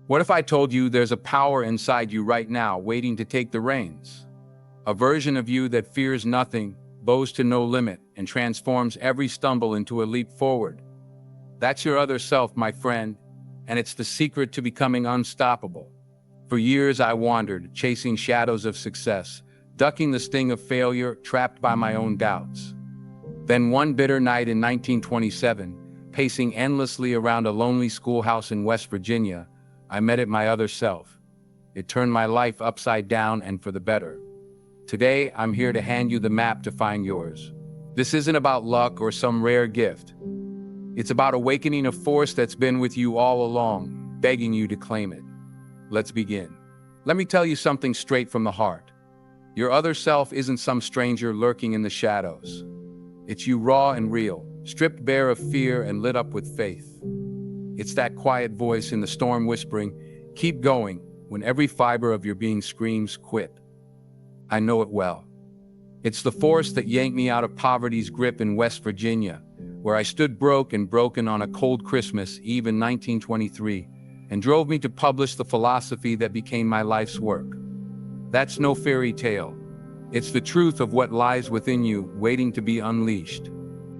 What if I told you there's a power inside you right now waiting to take the reins? A version of you that fears nothing, bows to no limit, and transforms every stumble into a leap forward. That's your other self, my friend, and it's the secret to becoming unstoppable. For years I wandered, chasing shadows of success, ducking the sting of failure, trapped by my own doubts. Then one bitter night in 1927, pacing endlessly around a lonely schoolhouse in West Virginia, I met my other self. It turned my life upside down and for the better. Today, I'm here to hand you the map to find yours. This isn't about luck or some rare gift. It's about awakening a force that's been with you all along, begging you to claim it. Let's begin. Let me tell you something straight from the heart. Your other self isn't some stranger lurking in the shadows. It's you, raw and real, stripped bare of fear and lit up with faith. It's that quiet voice in the storm whispering, "Keep going," when every fiber of your being screams, "Quit." I know it well. It's the force that yanked me out of poverty's grip in West Virginia, where I stood broke and broken on a cold Christmas Eve in 1923, and drove me to publish the philosophy that became my life's work. That's no fairy tale. It's the truth of what lies within you, waiting to be unleashed.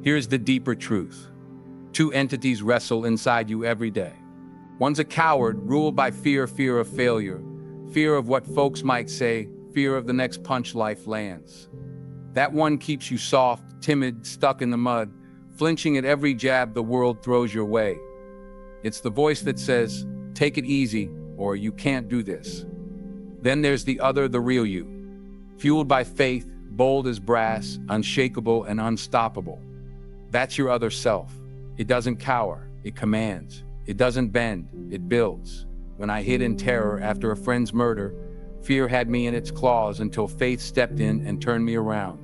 Here's the deeper truth. Two entities wrestle inside you every day. One's a coward, ruled by fear of failure, fear of what folks might say, fear of the next punch life lands. That one keeps you soft, timid, stuck in the mud, flinching at every jab the world throws your way. It's the voice that says, "Take it easy," or "You can't do this." Then there's the other, the real you, fueled by faith, bold as brass, unshakable and unstoppable. That's your other self. It doesn't cower, it commands. It doesn't bend, it builds. When I hid in terror after a friend's murder, fear had me in its claws until faith stepped in and turned me around.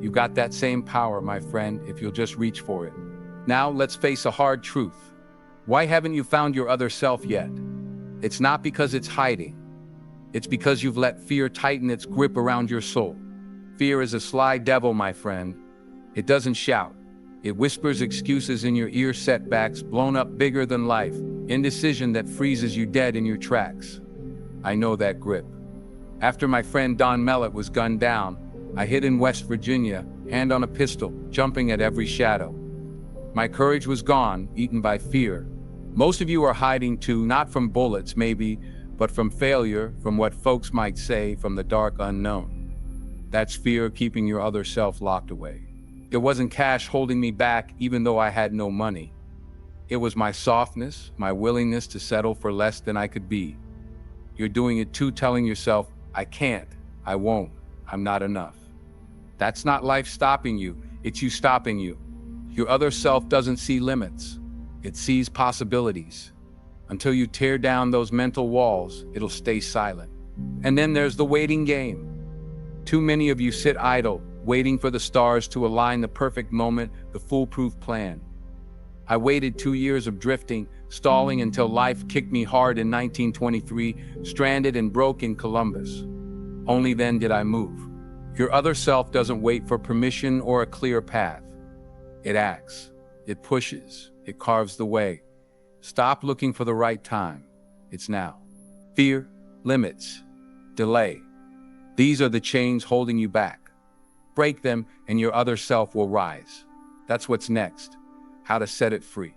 You got that same power, my friend, if you'll just reach for it. Now let's face a hard truth. Why haven't you found your other self yet? It's not because it's hiding. It's because you've let fear tighten its grip around your soul. Fear is a sly devil, my friend. It doesn't shout. It whispers excuses in your ear, setbacks blown up bigger than life, indecision that freezes you dead in your tracks. I know that grip. After my friend Don Mellett was gunned down, I hid in West Virginia, hand on a pistol, jumping at every shadow. My courage was gone, eaten by fear. Most of you are hiding too, not from bullets maybe, but from failure, from what folks might say, from the dark unknown. That's fear keeping your other self locked away. It wasn't cash holding me back, even though I had no money. It was my softness, my willingness to settle for less than I could be. You're doing it too, telling yourself, "I can't, I won't, I'm not enough." That's not life stopping you, it's you stopping you. Your other self doesn't see limits, it sees possibilities. Until you tear down those mental walls, it'll stay silent. And then there's the waiting game. Too many of you sit idle, waiting for the stars to align, the perfect moment, the foolproof plan. I waited 2 years of drifting, stalling until life kicked me hard in 1923, stranded and broke in Columbus. Only then did I move. Your other self doesn't wait for permission or a clear path. It acts, it pushes, it carves the way. Stop looking for the right time. It's now. Fear, limits, delay. These are the chains holding you back. Break them and your other self will rise. That's what's next. How to set it free.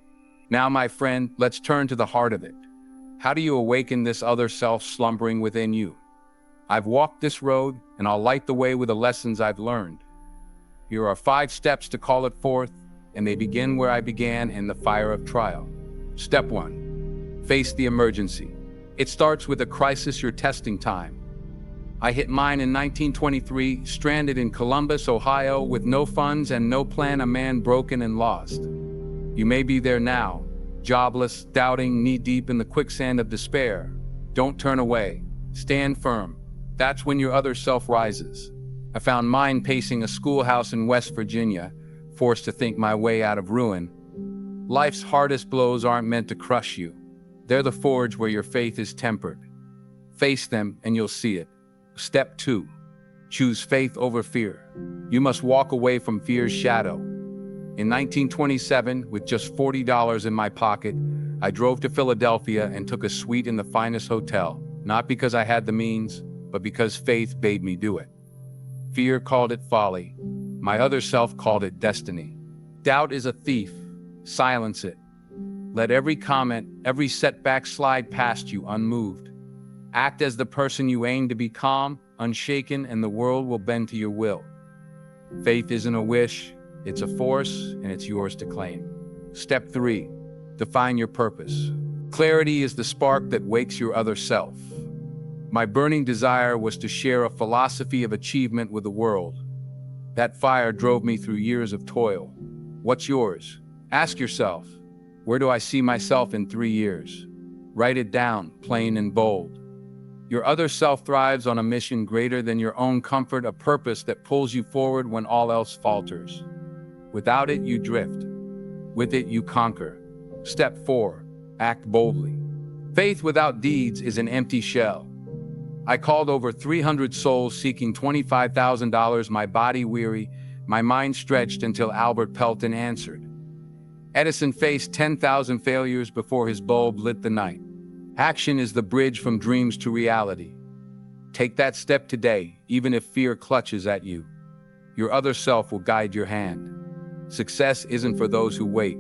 Now, my friend, let's turn to the heart of it. How do you awaken this other self slumbering within you? I've walked this road, and I'll light the way with the lessons I've learned. Here are 5 steps to call it forth, and they begin where I began, in the fire of trial. Step 1. Face the emergency. It starts with a crisis, your testing time. I hit mine in 1923, stranded in Columbus, Ohio, with no funds and no plan, a man broken and lost. You may be there now, jobless, doubting, knee-deep in the quicksand of despair. Don't turn away. Stand firm. That's when your other self rises. I found mine pacing a schoolhouse in West Virginia, forced to think my way out of ruin. Life's hardest blows aren't meant to crush you. They're the forge where your faith is tempered. Face them and you'll see it. Step 2. Choose faith over fear. You must walk away from fear's shadow. In 1927, with just $40 in my pocket, I drove to Philadelphia and took a suite in the finest hotel, not because I had the means, but because faith bade me do it. Fear called it folly. My other self called it destiny. Doubt is a thief. Silence it. Let every comment, every setback slide past you unmoved. Act as the person you aim to be, calm, unshaken, and the world will bend to your will. Faith isn't a wish, it's a force, and it's yours to claim. Step 3. Define your purpose. Clarity is the spark that wakes your other self. My burning desire was to share a philosophy of achievement with the world. That fire drove me through years of toil. What's yours? Ask yourself, where do I see myself in 3 years? Write it down, plain and bold. Your other self thrives on a mission greater than your own comfort, a purpose that pulls you forward when all else falters. Without it, you drift. With it, you conquer. Step 4. Act boldly. Faith without deeds is an empty shell. I called over 300 souls seeking $25,000, my body weary, my mind stretched until Albert Pelton answered. Edison faced 10,000 failures before his bulb lit the night. Action is the bridge from dreams to reality. Take that step today, even if fear clutches at you. Your other self will guide your hand. Success isn't for those who wait.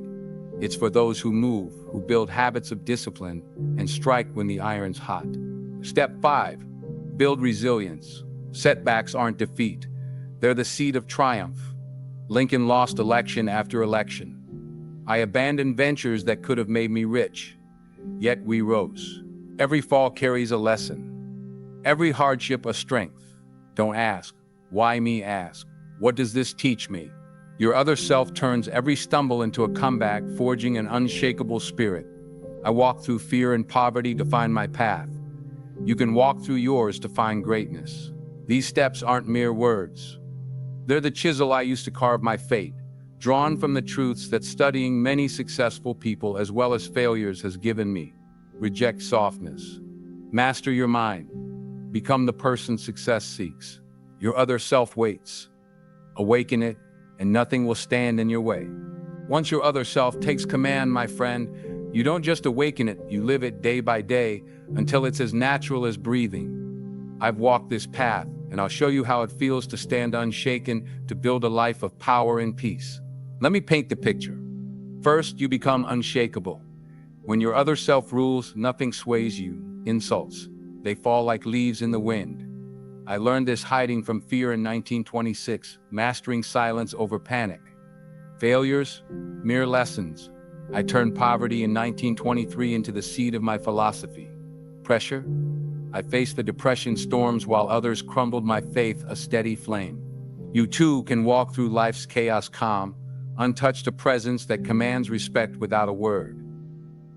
It's for those who move, who build habits of discipline, and strike when the iron's hot. Step 5. Build resilience. Setbacks aren't defeat. They're the seed of triumph. Lincoln lost election after election. I abandoned ventures that could have made me rich. Yet we rose. Every fall carries a lesson. Every hardship a strength. Don't ask, why me? Ask, what does this teach me? Your other self turns every stumble into a comeback, forging an unshakable spirit. I walk through fear and poverty to find my path. You can walk through yours to find greatness. These steps aren't mere words. They're the chisel I used to carve my fate, drawn from the truths that studying many successful people as well as failures has given me. Reject softness. Master your mind. Become the person success seeks. Your other self waits. Awaken it, and nothing will stand in your way. Once your other self takes command, my friend, you don't just awaken it, you live it day by day until it's as natural as breathing. I've walked this path, and I'll show you how it feels to stand unshaken, to build a life of power and peace. Let me paint the picture. First, you become unshakable. When your other self rules, nothing sways you. Insults, they fall like leaves in the wind. I learned this hiding from fear in 1926, mastering silence over panic. Failures, mere lessons. I turned poverty in 1923 into the seed of my philosophy. Pressure, I faced the depression storms while others crumbled my faith, a steady flame. You too can walk through life's chaos calm, untouched, a presence that commands respect without a word.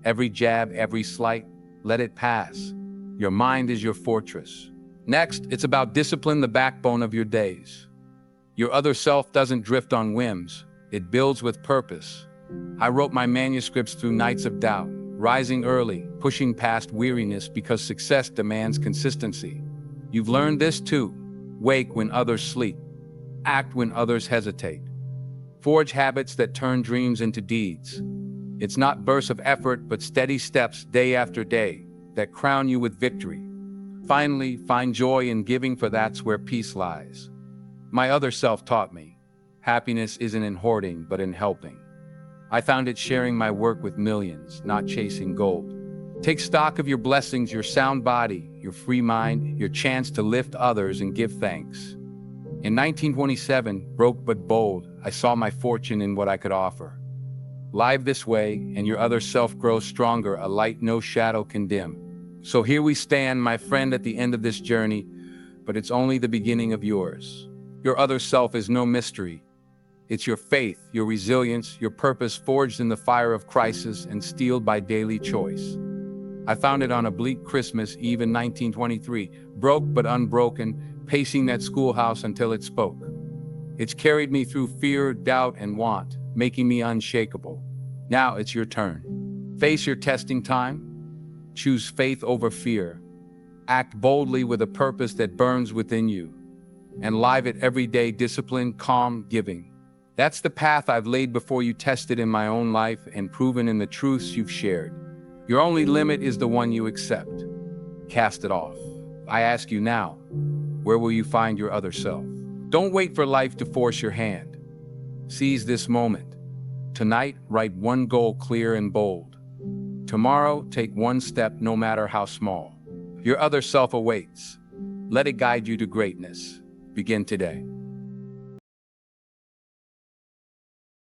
Every jab, every slight, let it pass. Your mind is your fortress. Next, it's about discipline, the backbone of your days. Your other self doesn't drift on whims, it builds with purpose. I wrote my manuscripts through nights of doubt, rising early, pushing past weariness because success demands consistency. You've learned this too. Wake when others sleep. Act when others hesitate. Forge habits that turn dreams into deeds. It's not bursts of effort, but steady steps day after day that crown you with victory. Finally, find joy in giving, for that's where peace lies. My other self taught me, happiness isn't in hoarding, but in helping. I found it sharing my work with millions, not chasing gold. Take stock of your blessings, your sound body, your free mind, your chance to lift others and give thanks. In 1927, broke but bold, I saw my fortune in what I could offer. Live this way, and your other self grows stronger, a light no shadow can dim. So here we stand, my friend, at the end of this journey, but it's only the beginning of yours. Your other self is no mystery. It's your faith, your resilience, your purpose forged in the fire of crisis and steeled by daily choice. I found it on a bleak Christmas Eve in 1923, broke but unbroken, pacing that schoolhouse until it spoke. It's carried me through fear, doubt, and want, making me unshakable. Now it's your turn. Face your testing time. Choose faith over fear. Act boldly with a purpose that burns within you. And live it every day, discipline, calm, giving. That's the path I've laid before you, tested in my own life and proven in the truths you've shared. Your only limit is the one you accept. Cast it off. I ask you now, where will you find your other self? Don't wait for life to force your hand. Seize this moment. Tonight, write one goal clear and bold. Tomorrow, take one step no matter how small. Your other self awaits. Let it guide you to greatness. Begin today.